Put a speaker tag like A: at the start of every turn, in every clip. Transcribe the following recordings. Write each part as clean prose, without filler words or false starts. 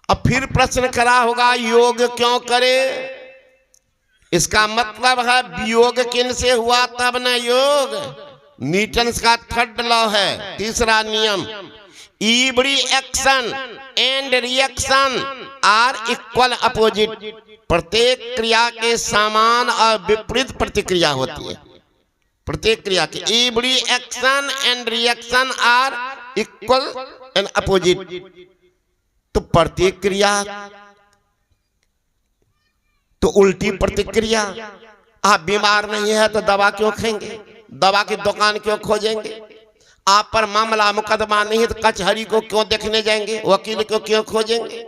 A: अब फिर प्रश्न करा होगा योग क्यों करे? इसका मतलब है वियोग किन से हुआ तब न योग। न्यूटन का थर्ड लॉ है, तीसरा नियम, every action and reaction are equal opposite. प्रत्येक क्रिया के समान और विपरीत प्रतिक्रिया होती है। प्रत्येक क्रिया की every action and reaction are equal and opposite. तो प्रत्येक क्रिया तो उल्टी प्रतिक्रिया। आप बीमार नहीं है तो दवा क्यों खाएंगे? दवा की दुकान क्यों खोजेंगे? आप पर मामला मुकदमा नहीं है तो कचहरी को क्यों देखने जाएंगे? वकील को क्यों खोजेंगे?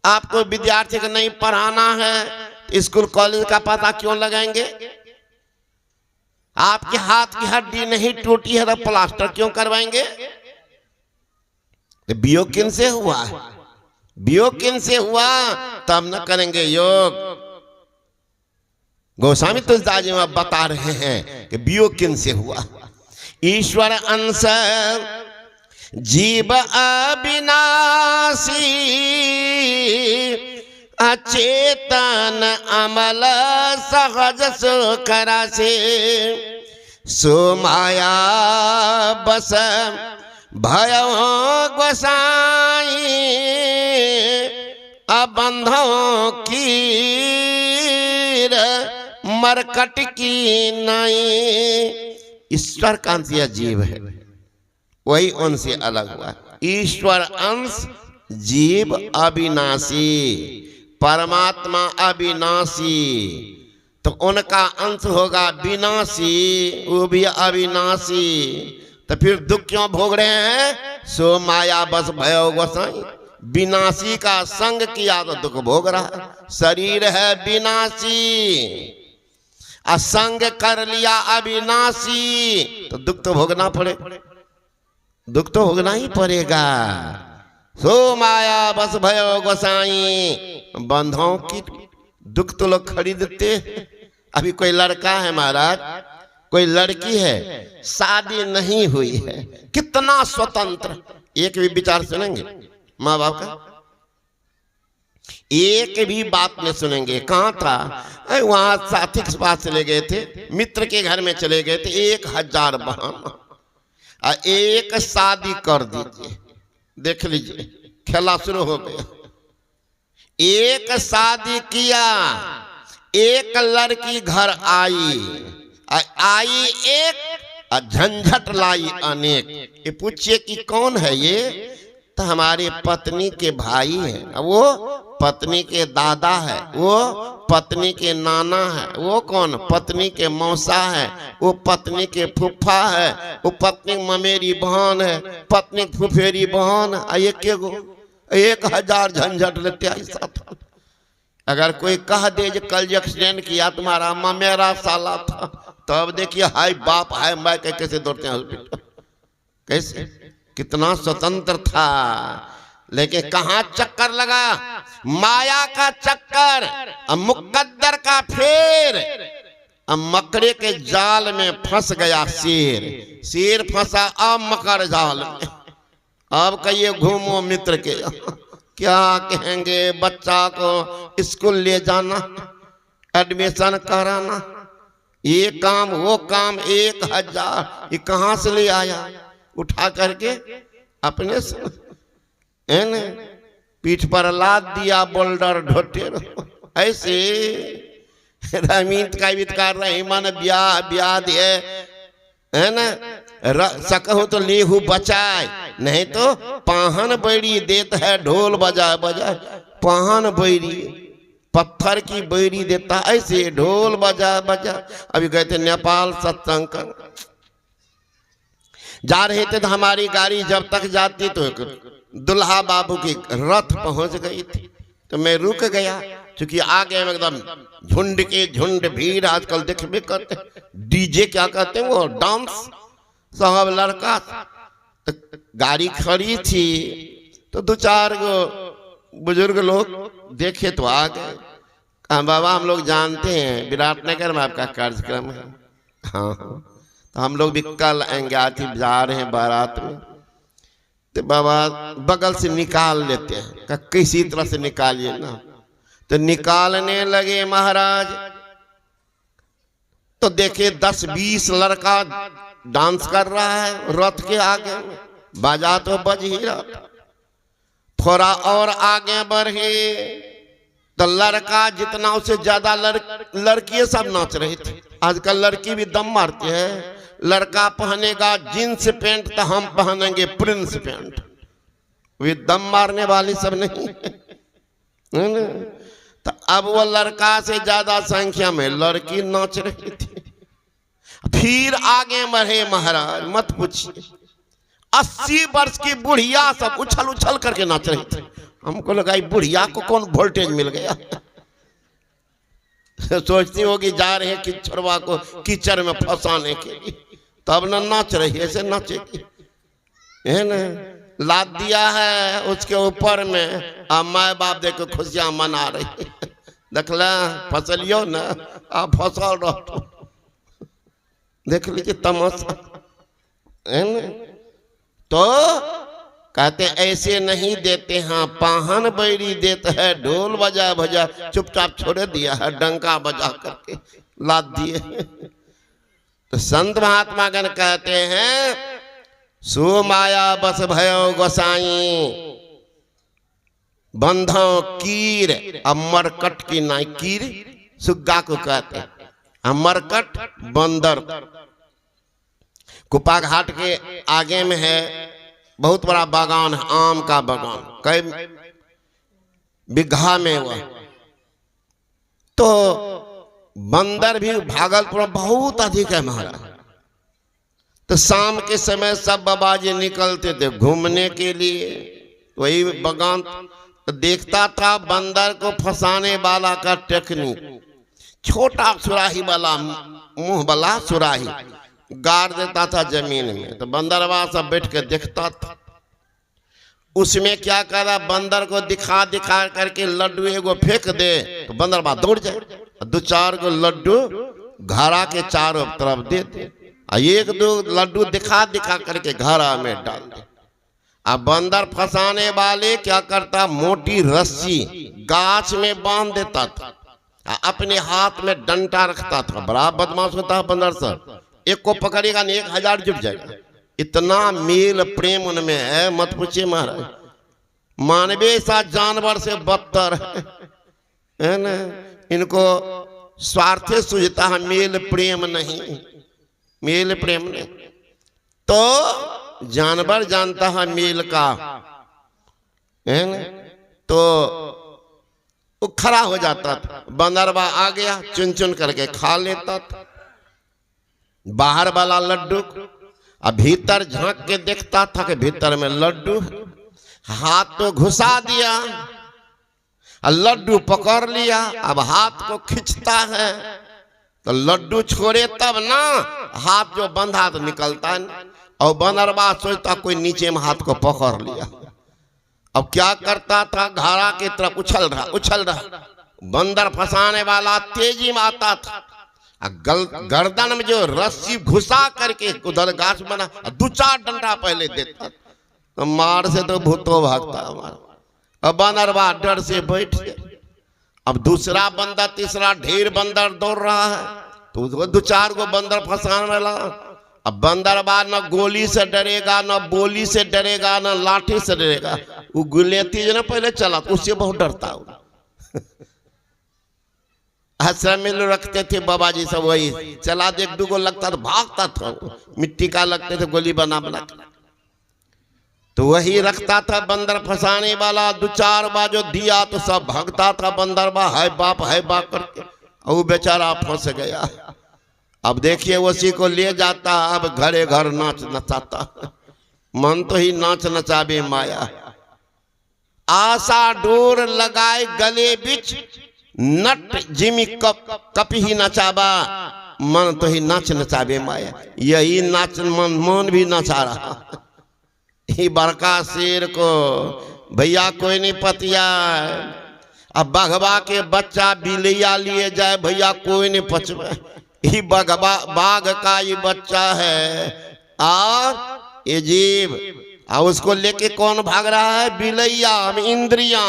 A: आपको विद्यार्थी को नहीं पढ़ाना है तो स्कूल कॉलेज का पता क्यों लगाएंगे? आपके हाथ की हड्डी नहीं टूटी है तो प्लास्टर क्यों करवाएंगे? वियोग किन से हुआ? वियोग किन से हुआ तब न करेंगे योग। गोस्वामी तुलसीदास जी में बता रहे हैं कि वियोग किन से हुआ। ईश्वर अंश जीव अविनाशी, अचेतन अमल सहज सुकरा से, सो माया बस भयो गोसाई, अबंधों की मरकट की नाई। ईश्वर का अंश यह जीव है, वही उनसे अलग हुआ। ईश्वर अंश जीव अविनाशी, परमात्मा अविनाशी, तो उनका अंश होगा विनाशी, वो भी अविनाशी। तो फिर दुख क्यों भोग रहे हैं? सो माया बस भयो गोसाई। विनाशी का संग किया तो दुख भोग रहा। शरीर है विनाशी, असंग कर लिया अविनाशी, तो दुख तो भोगना पड़े, दुख तो भोगना ही पड़ेगा। सो माया बस भयो गोसाई, बंधों की दुख तो लोग खरीदते। अभी कोई लड़का है महाराज, कोई लड़की है, शादी नहीं हुई है, कितना स्वतंत्र। एक भी विचार सुनेंगे माँ बाप का? एक भी बात नहीं सुनेंगे। कहाँ था? वहां साथी के पास चले गए थे, मित्र के घर में चले गए थे, 1000 बहाना, एक शादी कर दीजिए। देख लीजिए खेला शुरू हो गया। एक शादी किया, एक लड़की घर आई, एक झंझट लाई अनेक। ये पूछिए कि कौन है ये? तो हमारे पत्नी के भाई है, वो पत्नी के दादा है, वो पत्नी के नाना है, वो कौन? पत्नी के मौसा है, वो पत्नी के फूफा है, वो पत्नी ममेरी बहन है, पत्नी फुफेरी बहन। एक 1000 झंझट लेते ऐसा था। अगर कोई कह दे जो कल एक्सीडेंट किया तुम्हारा ममेरा साला था, तो अब देखिए हाय बाप हाय माँ कैसे दौड़ते हैं हॉस्पिटल। कैसे कितना स्वतंत्र था, लेकिन कहाँ चक्कर लगा? माया का चक्कर, मुकद्दर का फेर। मकड़े के जाल में फंस गया शेर, शेर फंसा अब मकर जाल में। अब कहिए घूमो मित्र के, क्या कहेंगे? बच्चा को स्कूल ले जाना, एडमिशन कराना, ये काम वो काम, 1000 ये कहाँ से ले आया? उठा करके अपने से पीठ पर लाद दिया बोल्डर ढोटेर। ऐसे रमीत का वित्कार रहीमन ब्याह ब्याह है ना, सकहु तो लेहू बचाए, नहीं तो पाहन बैरी देता है। ढोल बजा बजा पाहन बैरी, पत्थर की बैरी देता, ऐसे ढोल बजा बजा। अभी गए थे नेपाल सत्संग कर, जा रहे थे तो हमारी गाड़ी जब तक जाती तो दुल्हा बाबू की रथ पहुंच गई थी, तो मैं रुक गया, क्योंकि आगे में एकदम झुंड के झुंड भीड़ आजकल देखबे करते। डीजे क्या कहते हैं वो, डांस सब लड़का। तो गाड़ी खड़ी थी तो 2-4 गो बुजुर्ग लोग देखे तो आ गए। कहा बाबा हम लोग जानते हैं विराटनगर में आपका कार्यक्रम है। हाँ हाँ, तो हम लोग भी कल आएंगे, आज जा रहे हैं बारात में। तो बाबा बगल से निकाल लेते हैं, कि किसी तरह से निकालिए ना। तो निकालने लगे महाराज, तो देखे 10-20 लड़का डांस कर रहा है रथ के आगे में, बाजा तो बज ही रहा। थोड़ा और आगे बढ़े तो लड़का जितना उससे ज्यादा लड़कियां सब नाच रही थी। आजकल लड़की भी दम मारती है, लड़का पहनेगा जींस पैंट तो हम पहनेंगे प्रिंस पैंट, वे दम मारने वाली सब नहीं है ना। तो अब वो लड़का से ज्यादा संख्या में लड़की नाच रही थी। फिर आगे बढ़े महाराज, मत पूछिए, 80 वर्ष की बुढ़िया सब उछल उछल करके नाच रही थी। हमको लगा बुढ़िया को कौन वोल्टेज मिल गया। सोचती होगी जा रहे किचड़वा को कीचड़ में फंसाने के लिए, तब न नाच रही, ऐसे नाचेगी है ना। लाद दिया है उसके ऊपर में, अब माँ बाप देखो खुशियां मना रही। देखला फसलियो ना, आप फसल रहो, देख लीजिए तमाशा है ना। तो कहते ऐसे नहीं देते हैं, पाहन बैरी देते है, ढोल बजा बजा चुपचाप छोड़ दिया है, डंका बजा करके लाद दिए। तो संत महात्मा गण कहते हैं, सो माया बस भयो गोसाई, बंधो कीर अमरकट की नाई। कीर सुग्गा को कहते हैं, अमरकट बंदर। कुपा घाट के आगे में है बहुत बड़ा बागान है, आम का बागान, कई बिघा में हुआ। तो बंदर भी भागलपुर बहुत अधिक है महाराज। तो शाम के समय सब बाबा जी निकलते थे घूमने के लिए, वही बागान। तो देखता था बंदर को फंसाने वाला का टेक्निक, छोटा सुराही वाला, मुंह वाला सुराही गाड़ देता था जमीन में। तो बंदरवा सब बैठ के देखता था। उसमें क्या करा, बंदर को दिखा दिखा करके लड्डू एगो फेंक दे तो बंदरवा दौड़ जाए, 2-4 गो लड्डू घड़ा के चारों तरफ दे दे, 1-2 लड्डू दिखा दिखा करके घड़ा में डाल दे। अब बंदर फंसाने वाले क्या करता, मोटी रस्सी गाछ में बांध देता था, अपने हाथ में डंडा रखता था। बड़ा बदमाश होता है बंदर सर, एक को पकड़ेगा नहीं 1000 जुट जाएगा। इतना मेल प्रेम उनमें है, मत पूछिए महाराज। मानवीय सा जानवर से बदतर है ना। इनको स्वार्थे सूझता है, मेल प्रेम नहीं, मेल प्रेम नहीं। तो जानवर जानता है मेल का, है ना। तो वो खड़ा हो जाता था, बंदरवा आ गया चुन चुन करके खा लेता था बाहर वाला लड्डू। अब भीतर झांक के देखता था कि भीतर में लड्डू, हाथ तो घुसा दिया, लड्डू पकड़ लिया। अब हाथ को खींचता है तो लड्डू छोड़े तब ना, हाथ जो बंधा तो निकलता है। और बंदरवा सोचता कोई नीचे में हाथ को पकड़ लिया। अब क्या करता था, घड़ा की तरफ उछल रहा। बंदर फंसाने वाला तेजी में आता था, गर्दन में जो रस्सी घुसा करके उधर गाछ बना, 2-4 डंडा पहले देता, तो मार से तो भूतो भागता हमारा। अब बंदरवा डर से बैठ गया। अब दूसरा बंदर, तीसरा, ढेर बंदर दौड़ रहा है, तो 2-4 गो बंदर फंसाने वाला। अब बंदरवा न गोली से डरेगा, न बोली से डरेगा, न लाठी से डरेगा। वो गुलेती जो ना पहले चला, उससे बहुत डरता हूँ। आश्रम में लोग रखते थे बाबा जी सब, वही चला दे, 1-2 गो लगता तो भागता था, मिट्टी का लगते थे गोली बना बना। तो वही रखता था बंदर फंसाने वाला। 2-4 बार जो दिया तो सब भागता था बंदरवा, है बाप करके। और वो बेचारा फंस गया। अब देखिए उसी को ले जाता, अब घरे घर नाच नचाता। मन तो ही नाच नचाबे माया, आशा डोर लगाए गले बिच, नट जिमी कप ही नचाबा, मन तो ही नाच नचाबे माया। यही नाच मन भी नचा रहा। ही बड़का शेर को भैया कोई नहीं पतिया, अब बघवा के बच्चा बिलैया लिए जाए भैया कोई नहीं पचवे। ही बघवा बाघ का ये बच्चा है और ये जीव, और उसको लेके कौन भाग रहा है? बिलैया, इंद्रियां,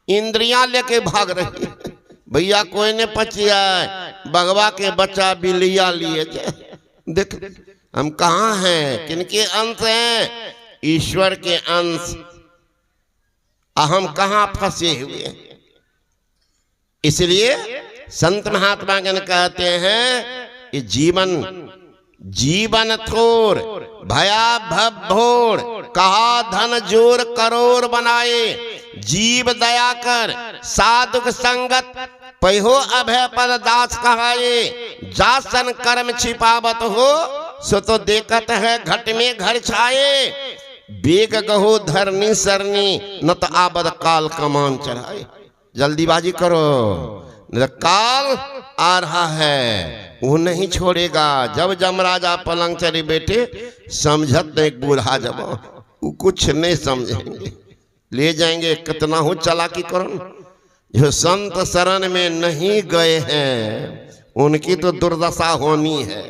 A: इंद्रियां लेके भाग रही है। भैया कोई ने पचिया है, बगवा के बच्चा बिलैया लिए देख हम कहाँ हैं, किनके अंश हैं? ईश्वर के अंश। हम कहाँ फंसे हुए हैं? इसलिए संत महात्मा गण कहते हैं कि जीवन थोर भया भवोर, कहा धन जोर करोड़ बनाए, जीव दया कर साधुक संगत, पहिहो अभय पद दास कहाए, जासन कर्म छिपावत हो, सो तो देखत है घट में घर छाए, बेग गहो धरनी सरनी, न तो आबद काल कमान चढ़ाए। जल्दीबाजी करो, काल आ रहा है, वो नहीं छोड़ेगा। जब जमराजा पलंग चढ़े बैठे, समझत नहीं बूढ़ा जब वो कुछ नहीं समझेंगे, ले जाएंगे। कितना हो चालाकी करो। जो संत शरण में नहीं गए हैं उनकी तो दुर्दशा होनी है।